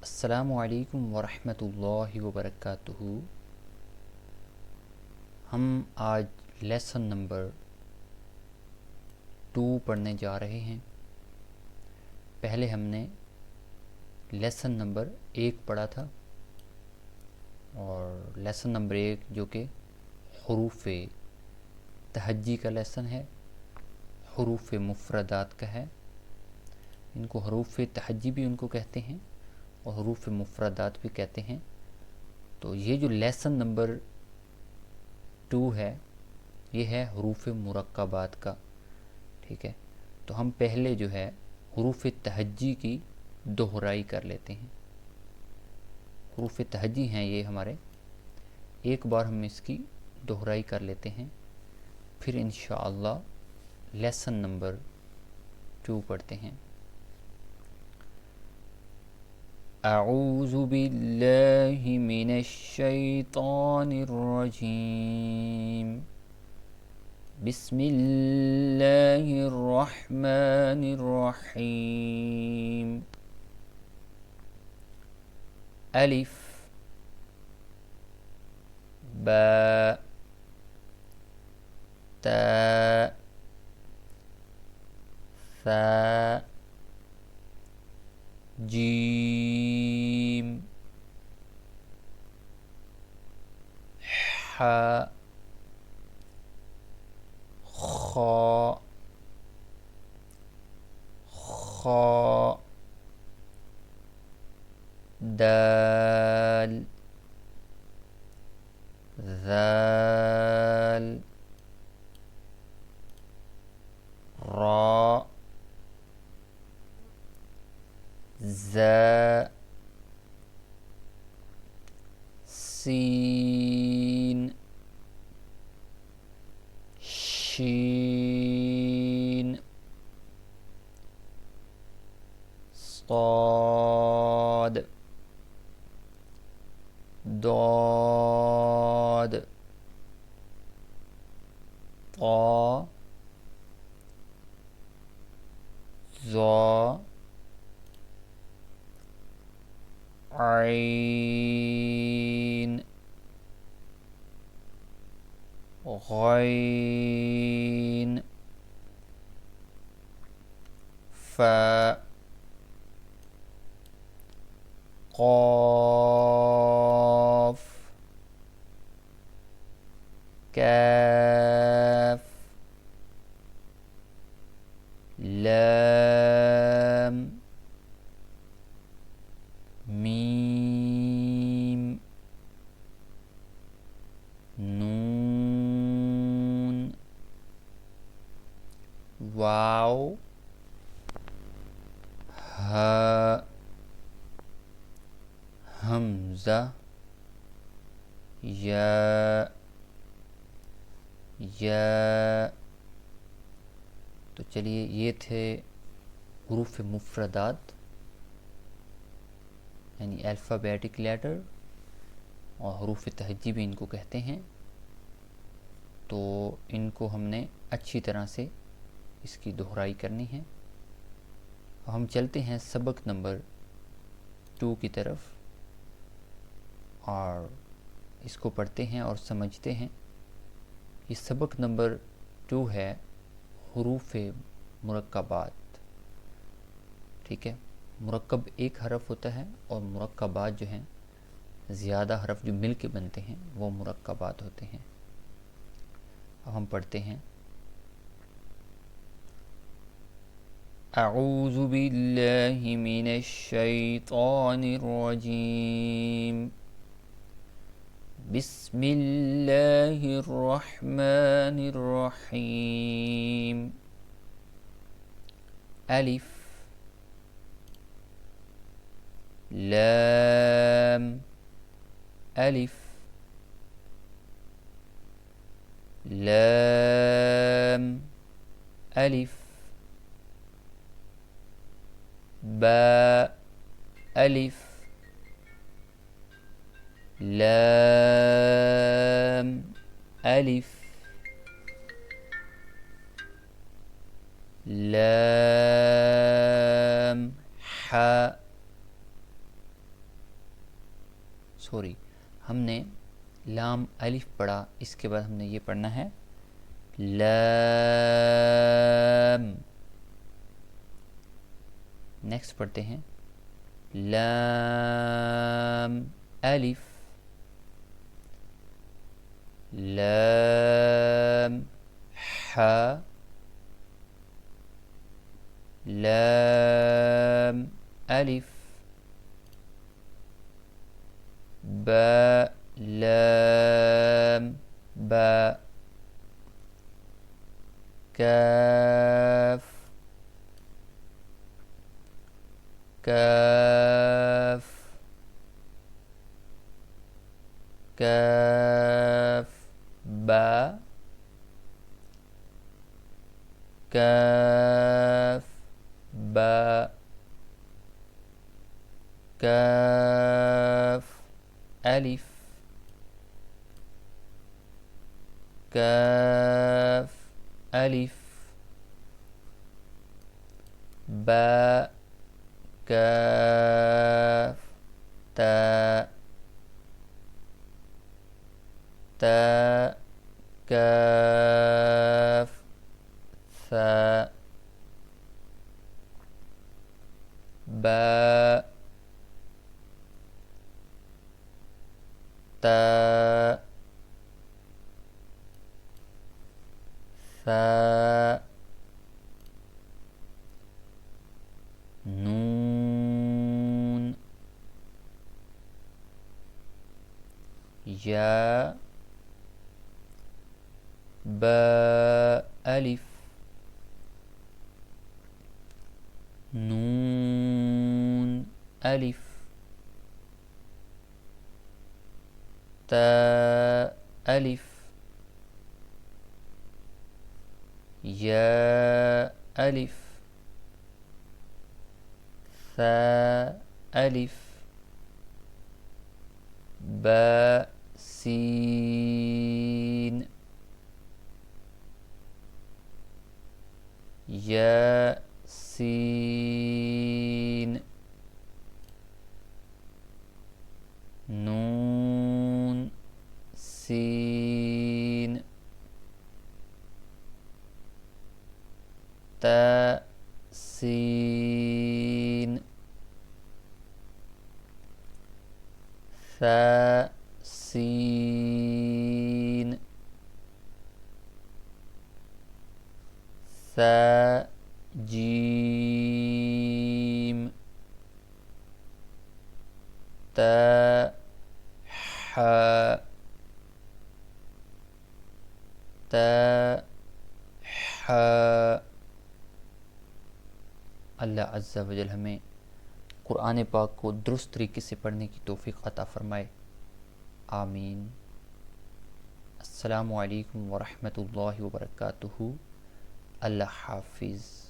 अस्सलामुअलैकुम वरहमतुल्लाहि वबरकातुहू। हम आज लेसन नंबर 2 पढ़ने जा रहे हैं। पहले हमने लेसन नंबर 1 पढ़ा था और लेसन नंबर 1 जो कि हुरूफ तहज्जी का लेसन है, हुरूफ मुफ़रदात का है। इनको हुरूफ तहज्जी भी उनको कहते हैं और हुरूफ मुफ़रदात भी कहते हैं। तो ये जो लेसन नंबर 2 है ये है हुरूफ मुरक्कबात का। ठीक है, तो हम पहले जो है हुरूफ तहज्जी की दोहराई कर लेते हैं। हुरूफ तहज्जी हैं ये हमारे, एक बार हम इसकी दोहराई कर लेते हैं, फिर इंशाअल्लाह लेसन नंबर 2 पढ़ते हैं। अऊज़ु बिल्लाहि मिनश शैतानिर रजीम। बिस्मिल्लाहिर रहमानिर रहीम। अलिफ बा ता सा जीम हा खा खा दाल ज़ाल रा ज़ा सीन शीन साद दाद ता ज़ा ऐन गैन फा क़ाफ काफ लाम मीम नून वाव हा हमज़ा या। तो चलिए, ये थे हुरूफ मुफ़रदात यानी अल्फ़ाबेटिक लेटर, और हुरूफ तहज्जी भी इनको कहते हैं। तो इनको हमने अच्छी तरह से इसकी दोहराई करनी है। हम चलते हैं सबक नंबर 2 की तरफ और इसको पढ़ते हैं और समझते हैं। ये सबक नंबर 2 है हुरूफ मुरक्कबात। ठीक है, मुरक्कब एक हरफ होता है और मुरक्कबात जो हैं ज़्यादा हरफ जो मिल के बनते हैं वो मुरक्कबात होते हैं। अब हम पढ़ते हैं। अऊज़ु बिल्लाहि मिनश शैतानिर रजीम। बिस्मिल्लाहिर रहमानिर रहीम। अलिफ लाम अलिफ लाम अलिफ बा अलिफ लाम अलिफ लाम हा लाम अलिफ पढ़ा, इसके बाद हमने ये पढ़ना है लाम। नेक्स्ट पढ़ते हैं लाम अलिफ लाम हा लाम अलिफ बा लाम बा काफ काफ काफ बा काफ बा काफ अलिफ काफ अलिफ बा काफ ता ता काफ सा बा ता सा नून या बा अलिफ नून अलिफ ता अलिफ या अलिफ सा अलिफ बा सीन या सीन नून सीन ता सीन सा सीन सा जीम ता हा ता हा। अल्लाह अज़्ज़ा वजल हमें कुरान पाक को दुरुस्त तरीके से पढ़ने की तौफ़ीक़ अता फ़रमाए। आमीन। अस्सलामु अलैकुम व रहमतुल्लाहि व बरकातुहू। अल्लाह हाफ़िज़।